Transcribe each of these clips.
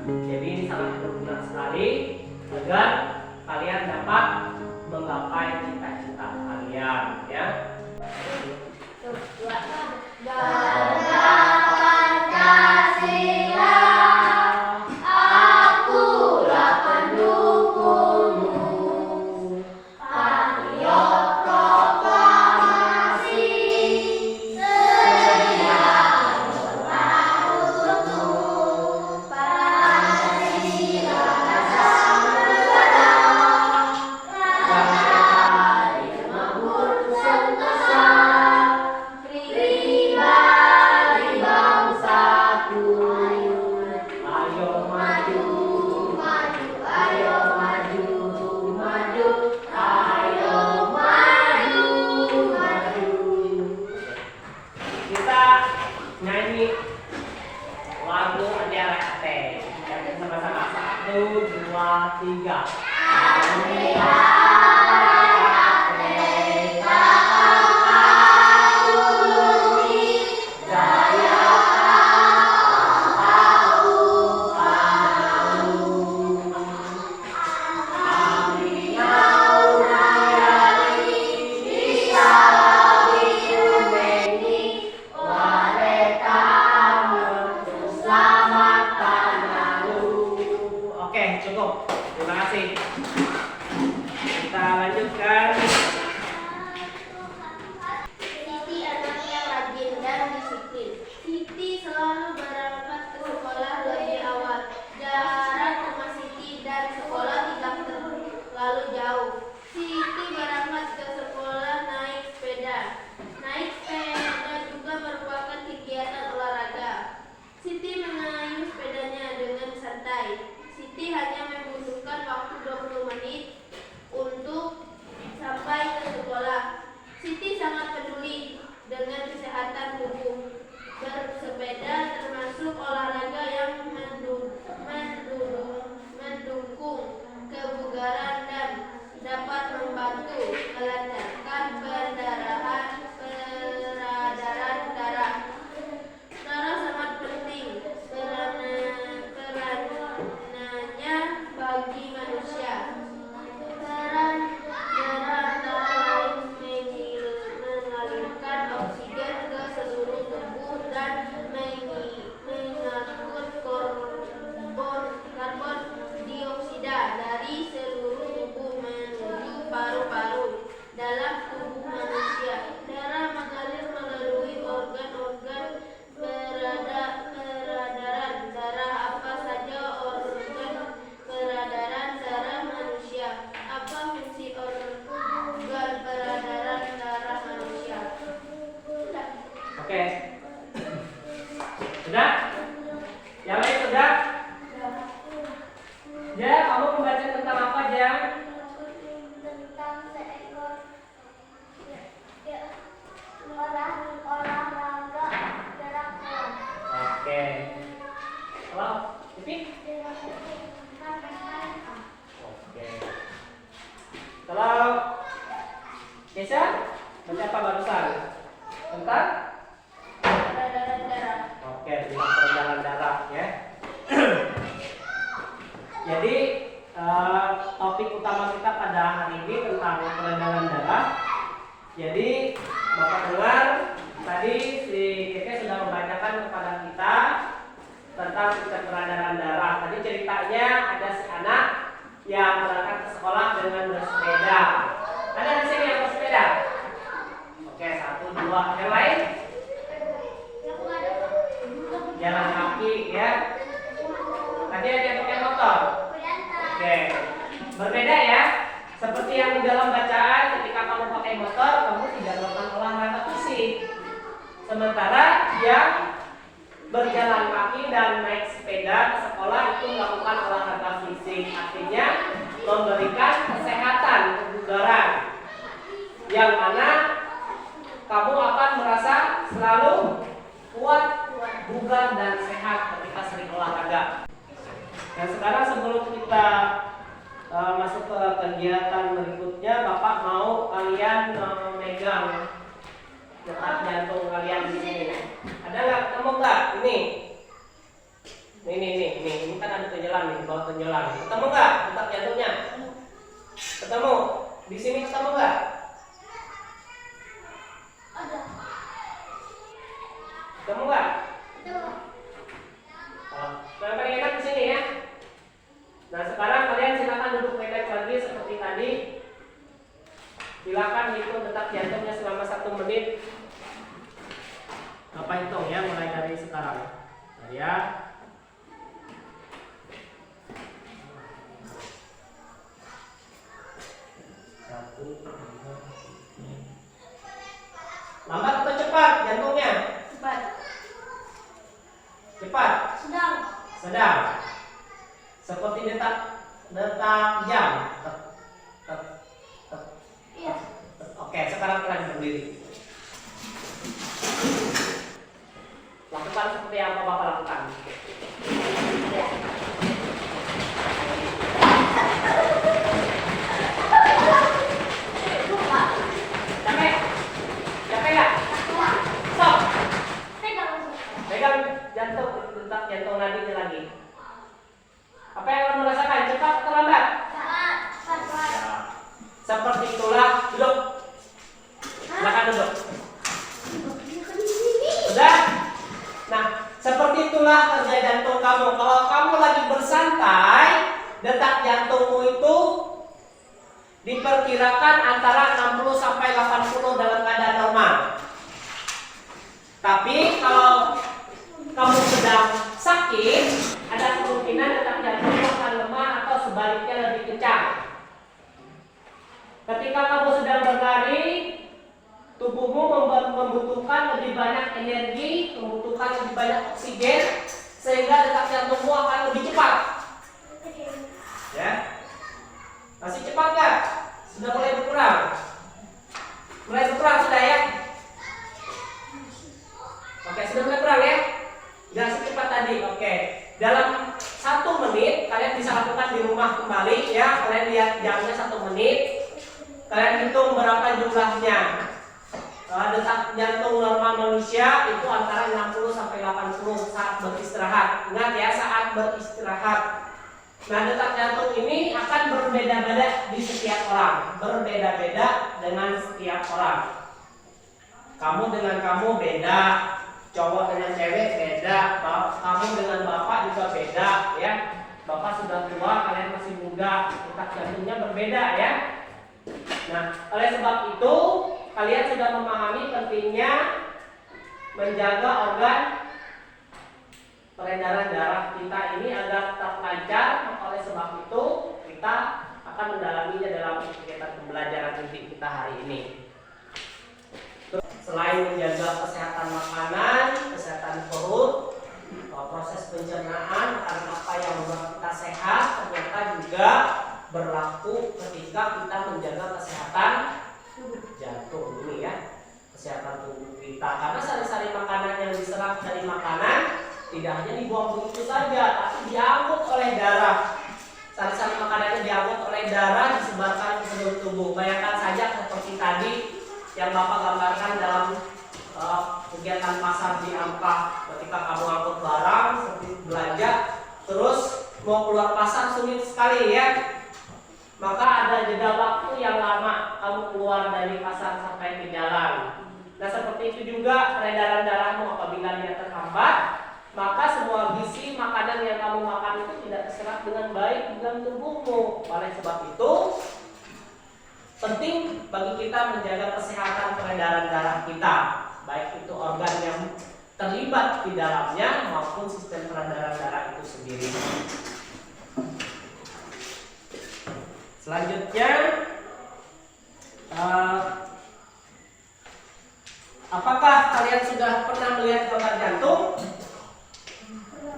Jadi ini sangat berguna sekali agar kalian dapat menggapai cita-cita kalian, ya. Nyanyi lagu Andi Ate. Kita sama-sama 1, 2, 3. Cukup, terima kasih. Kita lanjutkan. Siti anak yang rajin dan disiplin. Siti selalu berangkat ke sekolah lebih awal. Jarak rumah Siti dan sekolah tidak terlalu jauh. Siti berangkat ke sekolah naik sepeda. Naik sepeda juga merupakan kegiatan olahraga. Siti mengayuh sepedanya dengan santai. Siti hanya membutuhkan waktu 20 menit untuk sampai ke sekolah. Siti sangat peduli dengan kesehatan tubuh. Bersepeda termasuk olahraga yang mendukung kebugaran dan dapat membantu melancarkan peredaran darah. Darah sangat penting perannya bagi manusia. Peran darah mengalirkan oksigen ke seluruh tubuh dan mengangkut karbon dioksida dari seluruh tubuh menuju paru-paru dalam tubuh manusia. Darah mengalir melalui organ-organ peredaran darah. Apa saja organ peredaran darah manusia? Apa fungsi organ peredaran darah manusia? Oke. Sudah? Yang lain sudah? Ya, kamu membaca tentang apa, Jang? Tentang seekor olahraga gerak kuat. Oke. Kalau Pipi? Oke. Kalau Kesha, baca apa barusan? Tentang? Peredaran darah. Oke, tentang peredaran darah, ya. Jadi topik utama kita pada hari ini tentang peredaran darah. Jadi Bapak dengar tadi si Keke sudah membacakan kepada kita tentang sistem peredaran darah. Tadi ceritanya ada si anak yang berangkat ke sekolah dengan bersepeda. Ada di sini yang bersepeda? Oke, 1, 2. Yang lain? Jalan kaki, ya. Tadi ada yang pakai motor. Oke, berbeda ya. Seperti yang di dalam bacaan, ketika kamu pakai motor, kamu tidak melakukan olahraga fisik. Sementara yang berjalan kaki dan naik sepeda ke sekolah itu melakukan olahraga fisik. Artinya memberikan kesehatan, kebugaran, yang mana kamu akan merasa selalu kuat, bugar dan sehat ketika sering olahraga. Dan sekarang sebelum kita masuk ke kegiatan berikutnya, Bapak mau kalian memegang detak jantung kalian di sini. Ada nggak? Ketemu nggak? Ini Ini kan ada tonjolan nih, bawah tonjolan. Ketemu nggak detak jantungnya? Ketemu. Di sini ketemu nggak? Ada. Ketemu nggak? Ada. Yang paling enak di sini ya. Nah sekarang kalian silakan duduk relax lagi seperti tadi. Silakan hitung detak jantungnya selama 1 menit. Bapak hitung ya mulai dari sekarang. Nah, ya. Lambat atau cepat jantungnya? Cepat. Cepat. Sedang. Sedang. Seperti detak jam. Tek, tek, tek. Iya. Oke, sekarang kalian berdiri. Lakukan seperti apa Bapak lakukan. Capek? Capek nggak? Stop. Pegang jantung, detak jantung nadinya lagi. Apa yang kamu rasakan? Cepat atau lambat? Ya. Seperti itulah duduk. Silakan duduk. Sudah? Nah, seperti itulah kerja jantung kamu. Kalau kamu lagi bersantai, detak jantungmu itu diperkirakan antara 60 sampai 80 dalam keadaan normal. Tapi kalau kamu sedang sakit, ada kemungkinan detak jantungmu akan lemah atau sebaliknya lebih kencang. Ketika kamu sedang berlari, tubuhmu membutuhkan lebih banyak energi, membutuhkan lebih banyak oksigen, sehingga detak jantungmu akan lebih cepat. Ya, masih cepat nggak? Sudah mulai berkurang? Mulai berkurang sudah ya? Oke, sudah mulai berkurang ya? Jangan secepat tadi. Oke, dalam 1 menit kalian bisa lakukan di rumah kembali ya. Kalian lihat jamnya 1 menit. Kalian hitung berapa jumlahnya. Detak jantung normal manusia itu antara 60 sampai 80 saat beristirahat. Ingat ya, saat beristirahat. Nah, detak jantung ini akan berbeda-beda di setiap orang, berbeda-beda dengan setiap orang. Kamu dengan kamu beda, cowok dengan cewek beda, kamu dengan bapak juga beda ya. Bapak sudah tua, kalian masih muda, detak jantungnya berbeda ya. Nah, oleh sebab itu kalian sudah memahami pentingnya menjaga organ peredaran darah kita ini agar tetap lancar. Oleh sebab itu kita akan mendalaminya dalam kegiatan pembelajaran inti kita hari ini. Selain menjaga kesehatan makanan, kesehatan perut, proses pencernaan, karena apa yang membuat kita sehat ternyata juga berlaku ketika kita menjaga kesehatan jantung ini ya, kesehatan tubuh kita. Karena sari-sari makanan yang diserap dari makanan tidak hanya dibuang begitu saja, tapi diangkut oleh darah. Sari-sari makanannya diangkut oleh darah, disebarkan ke seluruh tubuh. Bayangkan saja seperti tadi yang Bapak gambarkan dalam kegiatan pasar di Ampah. Ketika kamu angkut barang seperti belanja, terus mau keluar pasar sulit sekali ya. Maka ada jeda waktu yang lama kamu keluar dari pasar sampai ke jalan. Nah, seperti itu juga peredaran darahmu. Apabila dia terhambat, maka semua gizi makanan yang kamu makan itu tidak terserap dengan baik di dalam tubuhmu. Oleh sebab itu penting bagi kita menjaga kesehatan peredaran darah kita, baik itu organ yang terlibat di dalamnya maupun sistem peredaran darah itu sendiri. Selanjutnya, apakah kalian sudah pernah melihat gambar jantung?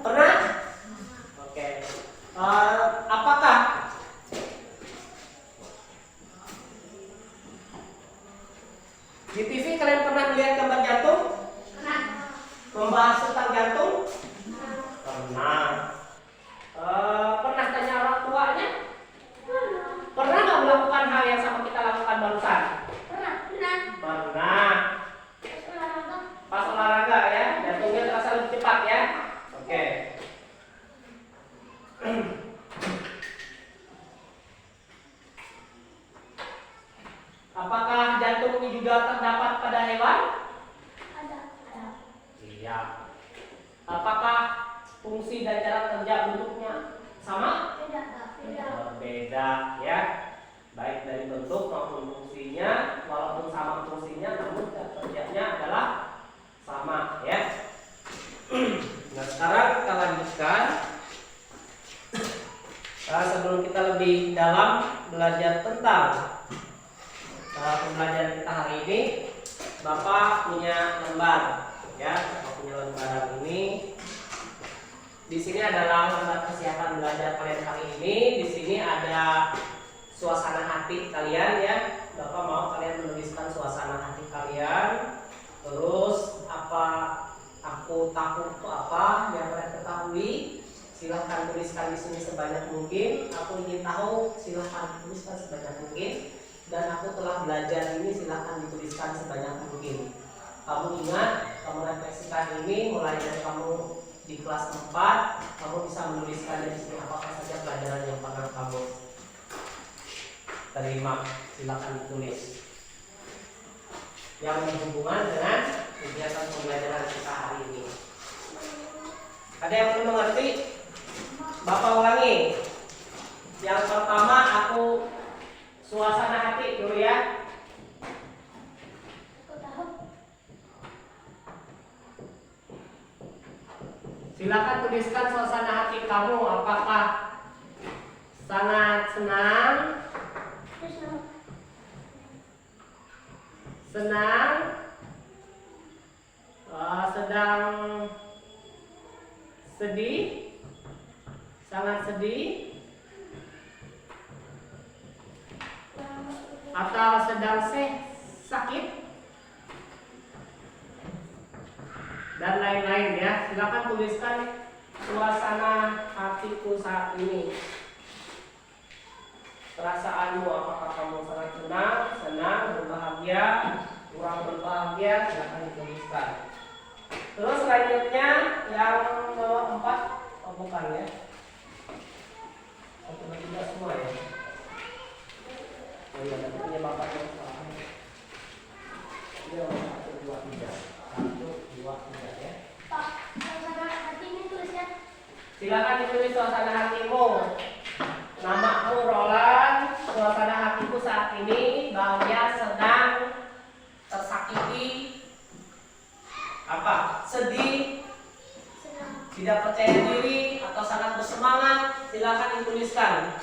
Pernah? Oke. Apakah di TV kalian pernah melihat gambar jantung? Pernah. Membahas tentang jantung? Pernah. Pernah tanya orang tuanya? Pernah nggak melakukan hal yang sama kita lakukan barusan? Pernah. Pernah. Pas olahraga ya, jantungnya terasa lebih cepat ya. Oke. Apakah jantung ini juga terdapat pada hewan? Ada. Iya. Apakah fungsi dan cara kerja bentuknya sama? Berbeda ya. Baik dari bentuk maupun fungsinya, walaupun sama fungsinya namun cara kerjanya adalah sama ya. Nah, sekarang kita lanjutkan. Nah, sebelum kita lebih dalam belajar tentang pembelajaran kita hari ini, Bapak punya lembar ya. Bapak punya lembaran ini. Di sini adalah lembar kesiapan belajar kalian hari ini. Di sini ada suasana hati kalian ya. Bapak mau kalian menuliskan suasana hati kalian. Terus apa aku takut itu apa yang kalian ketahui? Silahkan tuliskan di sini sebanyak mungkin. Aku ingin tahu, silahkan tuliskan sebanyak mungkin. Dan aku telah belajar ini, silahkan dituliskan sebanyak mungkin. Kamu ingat, kamu refleksikan ini mulai dari kamu di kelas 4, kamu bisa menuliskan di sini apa saja pelajaran yang pernah kamu terima. Silahkan ditulis. Yang berhubungan dengan kegiatan pembelajaran kita hari ini. Ada yang belum mengerti? Bapak ulangi. Yang pertama aku suasana hati dulu ya. Silakan tuliskan suasana hati kamu. Apakah sangat senang? Senang? Sedang sedih? Sangat sedih? Atau sedang sakit? Dan lain-lain ya. Silakan tuliskan suasana hatiku saat ini. Perasaanmu, apakah kamu sangat senang, berbahagia, kurang berbahagia? Silakan dituliskan. Terus selanjutnya yang keempat, oh bukan ya? Satu dan tiga semua ya. Oh iya, nantinya bapak yang salah. Ini nomor 1, 2, 3. 1, 2, 3 ya. Pak, suasana hati ini tulisnya. Silakan ditulis suasana hatimu. Namaku Roland. Suasana hatiku saat ini bahagia, sedang, tersakiti, apa? Sedih, tidak percaya diri, atau sangat bersemangat. Silakan dituliskan.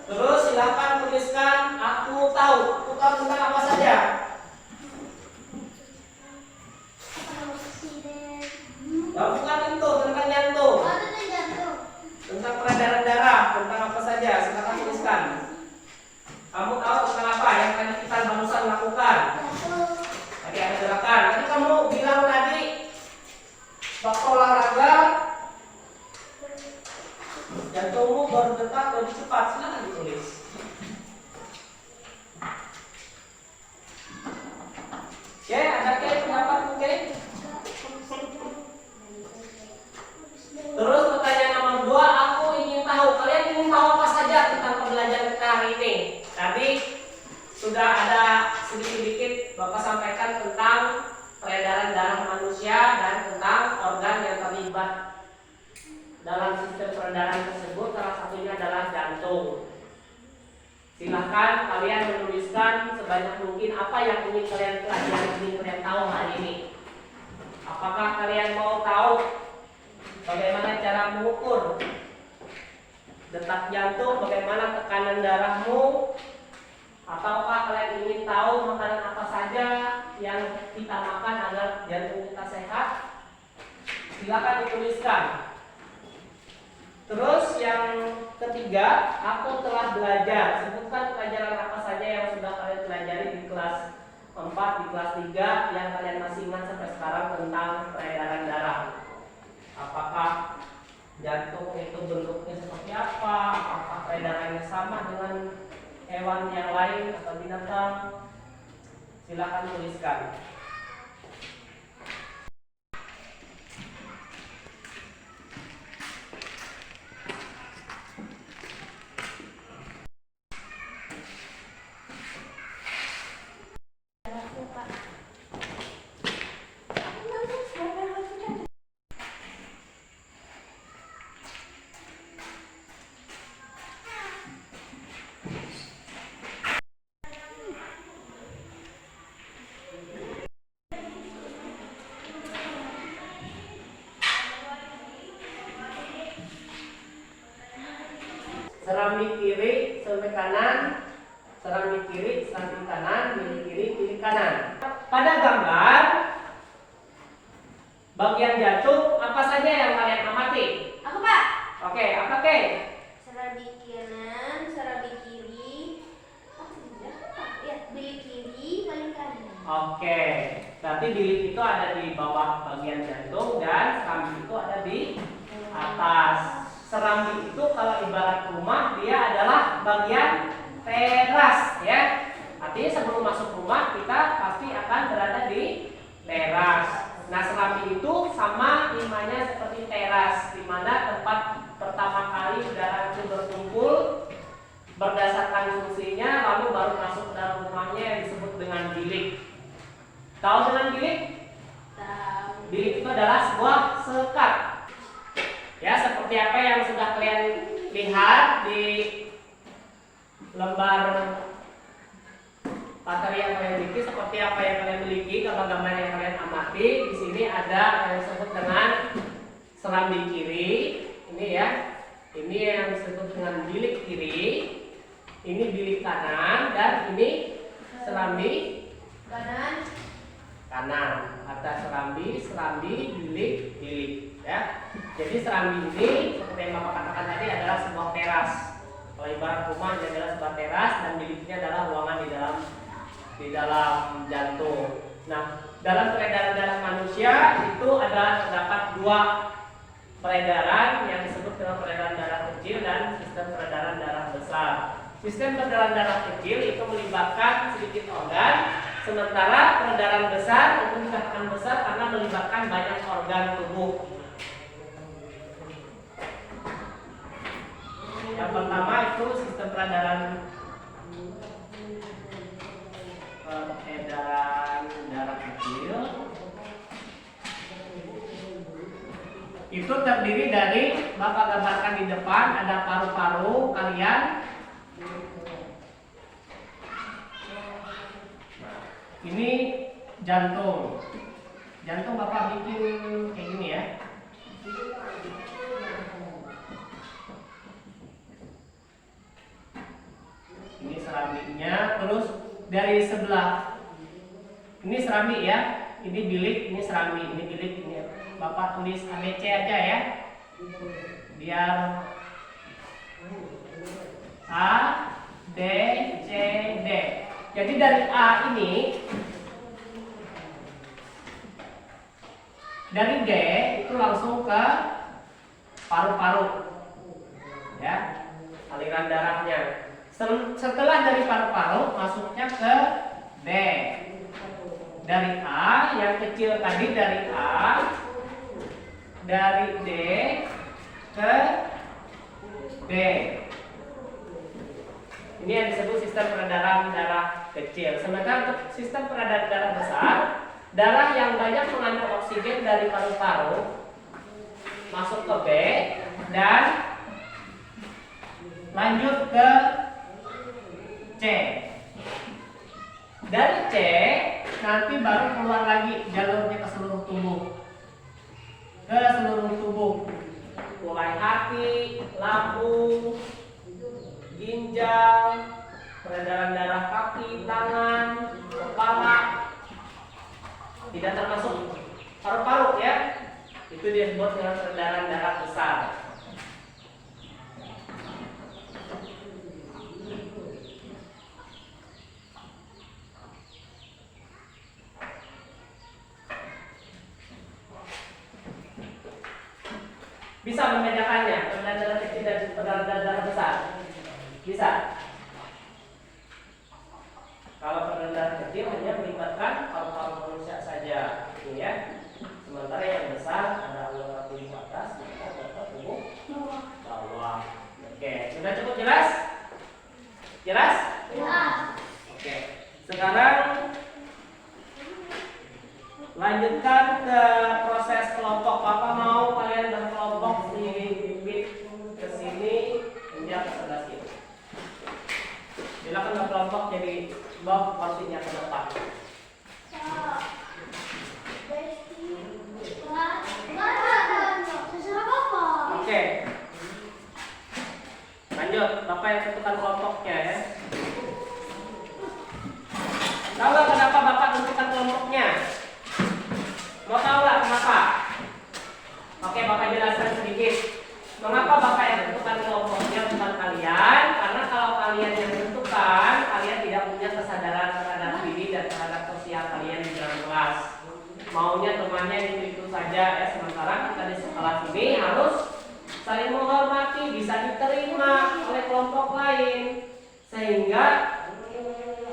Terus silakan tuliskan aku tahu. Aku tahu tentang apa saja. Ya, bukan itu, tentang jantung. Tentang peredaran darah, tentang apa saja. Silakan tuliskan. Kamu tahu tentang apa yang tadi kita barusan lakukan? Tadi ada gerakan. Tadi kamu bilang tadi waktu olahraga jantungmu berdetak lebih cepat. Silakan ditulis. Oke, ada pendapat mungkin? Terus pertanyaan nomor 2, aku ingin tahu. Kalian ingin tahu apa saja tentang pembelajaran kita hari ini? Tadi sudah ada sedikit-sedikit Bapak sampaikan tentang peredaran darah manusia dan tentang organ yang terlibat dalam sistem peredaran tersebut. Salah satunya adalah jantung. Silahkan kalian menuliskan sebanyak mungkin apa yang ingin kalian pelajari, ingin kalian tahu hari ini. Apakah kalian mau tahu bagaimana cara mengukur detak jantung, bagaimana tekanan darahmu, ataukah kalian ingin tahu makanan apa saja yang kita makan agar jantung kita sehat? Silakan dituliskan. Terus yang ketiga, aku telah belajar. Sebutkan pelajaran apa saja yang sudah kalian pelajari di kelas 4, di kelas 3 yang kalian masih ingat sampai sekarang tentang peredaran darah. Apakah jantung itu bentuknya seperti apa? Apakah peredarannya sama dengan hewan yang lain atau binatang? Silakan tuliskan. Serambi kiri, serambi kanan, serambi kiri, serambi kanan, bilik kiri, bilik kanan. Pada gambar bagian jantung apa saja yang kalian amati? Aku, Pak. Oke, apa Kay? Serambi kanan, serambi kiri. Ya, bilik kiri, paling kanan. Oke, berarti bilik itu ada di bawah bagian jantung dan serambi itu ada di atas. Serambi itu kalau ibarat rumah dia adalah bagian teras ya. Artinya sebelum masuk rumah kita pasti akan berada di teras. Nah, serambi itu sama imanya seperti teras, di mana tempat pertama kali udara itu berkumpul berdasarkan fungsinya, lalu baru masuk ke dalam rumahnya yang disebut dengan bilik. Tahu dengan bilik? Tahu. Bilik itu adalah sebuah sekat. Ya, seperti apa yang sudah kalian lihat di lembar materi yang kalian miliki, seperti apa yang kalian miliki, gambar-gambar yang kalian amati. Di sini ada yang disebut dengan serambi kiri, ini ya. Ini yang disebut dengan bilik kiri, ini bilik kanan, dan ini serambi kanan. Ada serambi, bilik, ya. Jadi serambi ini seperti yang Bapak katakan tadi adalah sebuah teras. Kalau ibarat rumah ini adalah sebuah teras dan biliknya adalah ruangan di dalam jantung. Nah, dalam peredaran darah manusia itu terdapat dua peredaran yang disebut dengan peredaran darah kecil dan sistem peredaran darah besar. Sistem peredaran darah kecil itu melibatkan sedikit organ, sementara peredaran besar itu dikatakan besar karena melibatkan banyak organ tubuh. Yang pertama itu sistem peredaran darah kecil. Itu terdiri dari, Bapak gambarkan di depan, ada paru-paru kalian. Ini jantung. Jantung Bapak bikin kayak gini ya. Ini serambinya, terus dari sebelah ini serambi ya, ini bilik, ini serambi, ini bilik, ini Bapak tulis ABC aja ya, biar A, D, C, D. Jadi dari A ini, dari D itu langsung ke paru-paru, ya, aliran darahnya. Setelah dari paru-paru masuknya ke D. Dari A yang kecil tadi, dari A, dari D ke B. Ini yang disebut sistem peredaran darah kecil. Sementara untuk sistem peredaran darah besar, darah yang banyak mengandung oksigen dari paru-paru masuk ke B dan lanjut ke C. Dari C nanti baru keluar lagi jalurnya ke seluruh tubuh. Ke seluruh tubuh. Mulai hati, lambung, ginjal, peredaran darah kaki, tangan, kepala. Tidak termasuk paru-paru ya. Itu disebut dengan peredaran darah besar. Bisa membedakannya peredaran darah kecil dan peredaran darah besar? Bisa. Kalau peredaran darah kecil hanya melibatkan Jelas? Jelas. Oke. Sekarang lanjutkan ke proses kelompok. Papa mau kalian berkelompok di bibit ke sini, dia ke sebelah sini. Silakan berkelompok jadi box posisinya ke depan. Oke. Lanjut, Bapak yang tentukan kelompoknya ya. Tahu nggak kenapa Bapak tentukan kelompoknya? Mau tahu nggak kenapa? Oke, Bapak jelaskan sedikit. Mengapa Bapak yang tentukan kelompoknya bukan kalian? Karena kalau kalian yang tentukan, kalian tidak punya kesadaran terhadap diri dan terhadap sosial kalian di dalam kelas. Maunya temannya itu saja ya. Sementara kita di sekolah ini harus saling menghormati, bisa diterima oleh kelompok lain, sehingga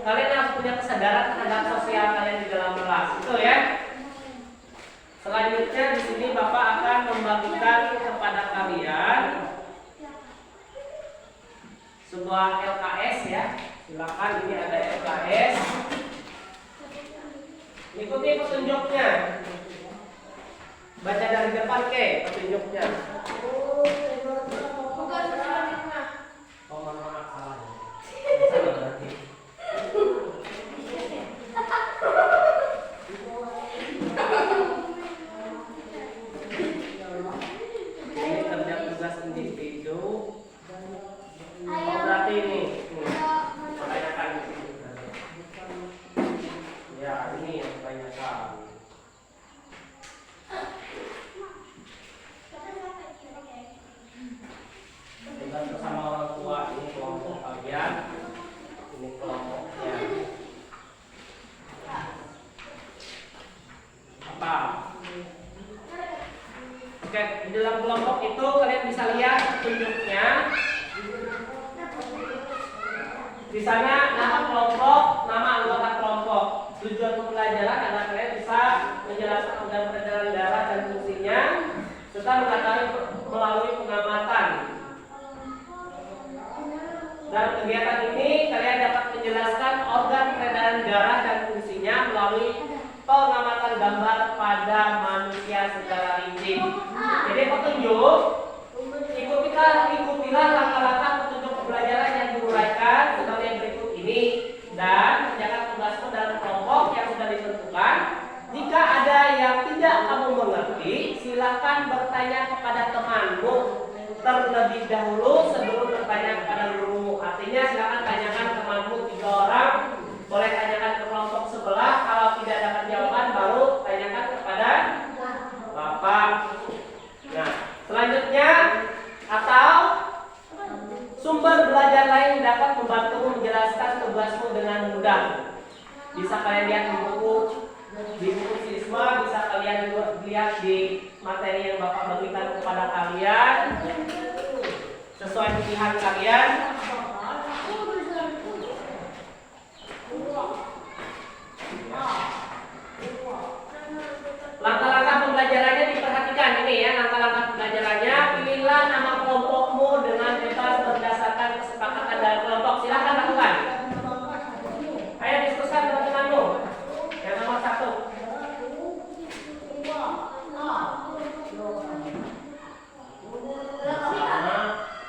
kalian harus punya kesadaran terhadap sosial kalian di dalam kelas. Itu ya. Selanjutnya di sini Bapak akan membagikan kepada kalian sebuah LKS ya. Silakan, ini ada LKS. Ikuti petunjuknya. Baca dari depan ke petunjuknya. Bukan sebenarnya. Oh, maaf, salah. Salah berarti. Ini kerja tugas individu. Oh, berarti ini. Pertanyakan. Ya, ini yang kebanyakan. Dengan bersama orang tua, ini kelompok kalian, ini kelompoknya. Apa? Oke, di dalam kelompok itu kalian bisa lihat petunjuknya. Di sana nama kelompok, nama anggota kelompok. Tujuan pembelajaran adalah kalian bisa menjelaskan organ peredaran darah dan fungsinya, serta mengetahui melalui pengamatan. Dalam kegiatan ini kalian dapat menjelaskan organ peredaran darah dan fungsinya melalui pengamatan gambar pada manusia secara rinci. Jadi petunjuk, ikutilah langkah-langkah petunjuk pembelajaran yang diuraikan seperti yang berikut ini dan kerjakan tugasmu dalam kelompok yang sudah ditentukan. Jika ada yang tidak kamu mengerti, silakan bertanya kepada temanmu terlebih dahulu sebelum bertanya kepada gurumu. Artinya silakan tanyakan temanmu 3 orang, boleh tanyakan ke kelompok sebelah. Kalau tidak dapat jawaban baru tanyakan kepada Bapak. Nah, selanjutnya atau sumber belajar lain dapat membantumu menjelaskan tugasmu dengan mudah. Bisa kalian lihat di buku siswa, bisa kalian lihat di materi yang Bapak bagikan kepada kalian sesuai pilihan kalian. Langkah-langkah pembelajarannya diperhatikan ini ya, langkah-langkah pembelajarannya. Pilihlah nama kelompokmu dengan bebas berdasarkan kesepakatan dalam kelompok. Silakan lakukan. Ayo diskusikan teman-temanmu. Yang nomor 1.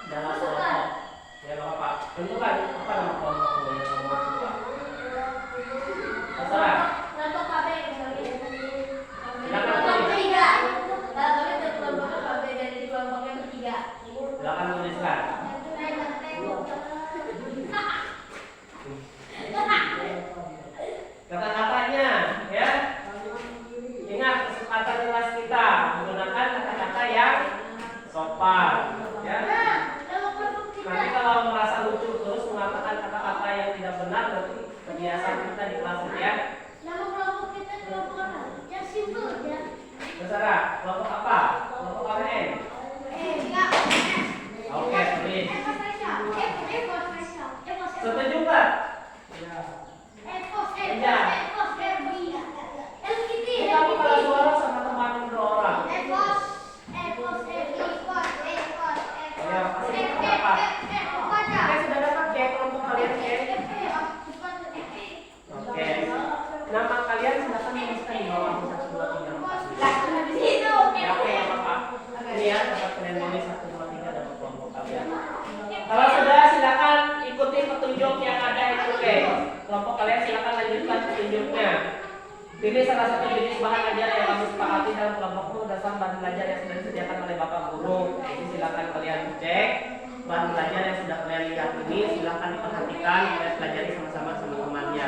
Dalam kelompok. Ya, Nama kalian silakan menuliskan di bawah 1, 2, 3, 4. Di situ. Ya, oke, nggak apa-apa. Ini ya, dapat kalian tulis 1, 2, 3 dalam kelompok kalian. Kalau sudah, silakan ikuti petunjuk yang ada itu, oke. Kelompok kalian silakan lanjutkan petunjuknya. Pilih salah satu jenis bahan ajar yang kamu sepakati dalam kelompokmu dasar bahan belajar yang sudah disediakan oleh Bapak Guru. Jadi silakan kalian cek bahan belajar yang sudah kalian lihat ini, silakan diperhatikan, kalian pelajari sama-sama sama temannya.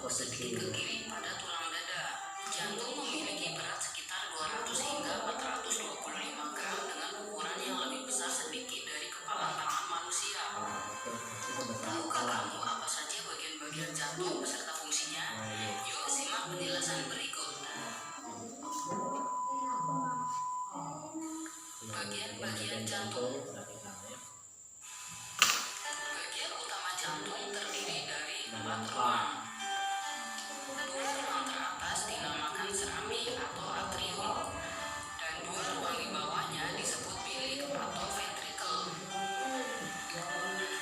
Sedikit ke kiri pada tulang dada. Jantung memiliki berat sekitar 200 hingga 425 gram dengan ukuran yang lebih besar sedikit dari kepala tangan manusia. Tahukah kamu apa saja bagian-bagian jantung beserta fungsinya? Yuk simak penjelasan berikut. Bagian-bagian jantung. Bagian utama jantung terdiri dari 4 ruang. Dua ruang teratas dinamakan serami atau atrium, dan 2 ruang di bawahnya disebut bilik atau ventricle.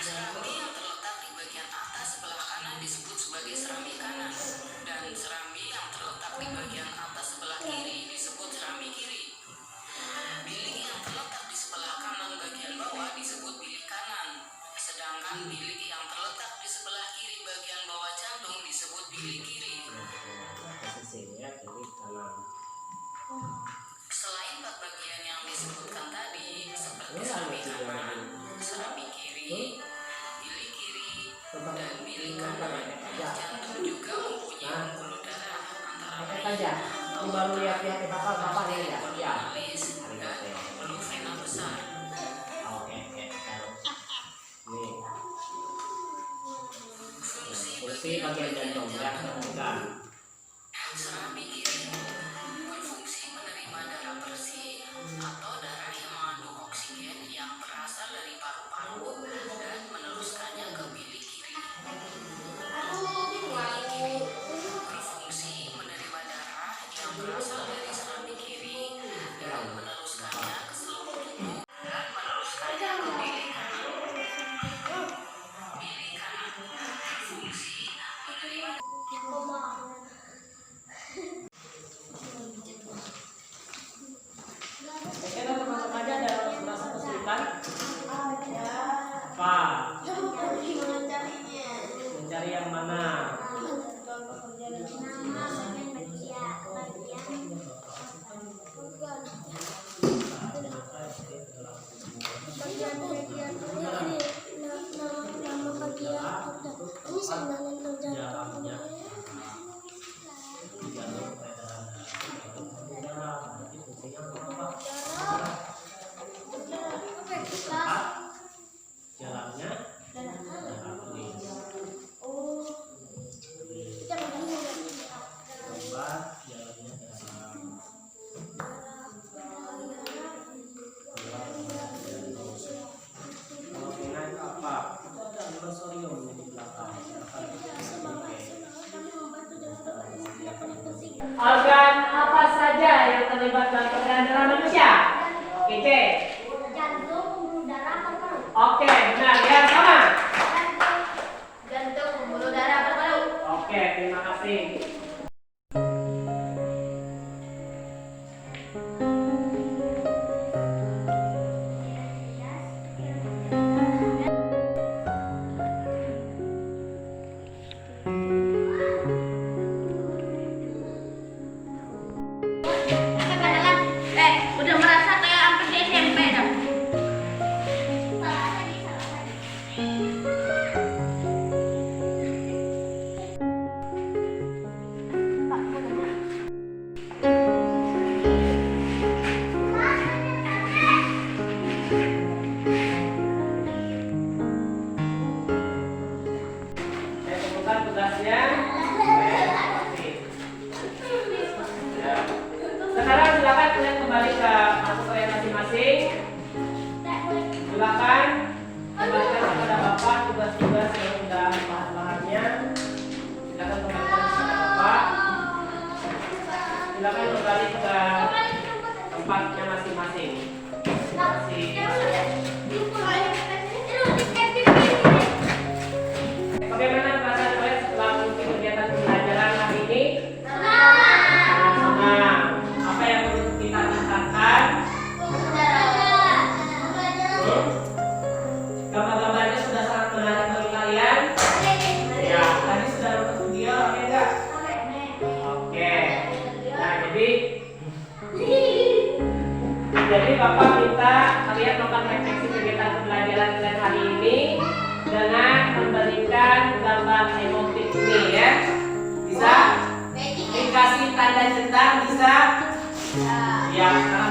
Serami yang terletak di bagian atas sebelah kanan disebut sebagai serami kanan, dan serami yang terletak di bagian atas sebelah kiri disebut serami kiri. Bilik yang terletak di sebelah kanan bagian bawah disebut bilik kanan, sedangkan bilik yang terletak di sebelah kiri bagian bawah jantung disebut bilik kiri. Selain 4 bagian yang disebutkan tadi, seperti serami kanan, serami kiri, bilik kiri, dan bilik kanan, jantung juga mempunyai pembuluh darah antara lain Ini baru lihat-lihat bapak ya. Ya. alis dan pembuluh vena besar. Fungsi bagian jantung ya. Serami kiri berfungsi menerima darah bersih atau darah yang mengandung oksigen yang berasal dari paru-paru dan meneruskannya ke bilik kiri. Bilik kiri berfungsi menerima darah yang berasal dari serami kiri dan meneruskannya ke seluruh tubuh dan meneruskannya ke bilik kanan. Bilik kanan berfungsi menerima terlibat dalam peredaran darah manusia? Oke, C. Jantung, pembuluh darah, paru-paru. Oke, benar ya, sama. Jantung, pembuluh darah, paru-paru. Oke, terima kasih. Udah merasa kayak sampai di SMP dah. Salah tadi. Pak, mau tanya. Saya temukan tugasnya. Ya. Sekarang silakan kalian kembali ke masuk kalian masing-masing. Silakan kembalikan kepada Bapak tugas-tugas yang sudah bahan-bahannya. Silakan kembalikan kepada Bapak. Silakan kembali ke tempatnya masing-masing. Terima kasih. Bagaimana perasaan kalian setelah mengikuti kegiatan pembelajaran hari ini? Senang. Apa yang perlu kita tingkatkan? Gambar-gambarnya sudah sangat menarik bagi kalian. Ya, tadi sudah nonton video, oke enggak? Oke. Nah, jadi Bapak minta kalian melakukan refleksi kegiatan pembelajaran kalian hari ini dengan memberikan gambar emotif ini ya. Bisa? Dikasih tanda centang bisa? Ya, sekarang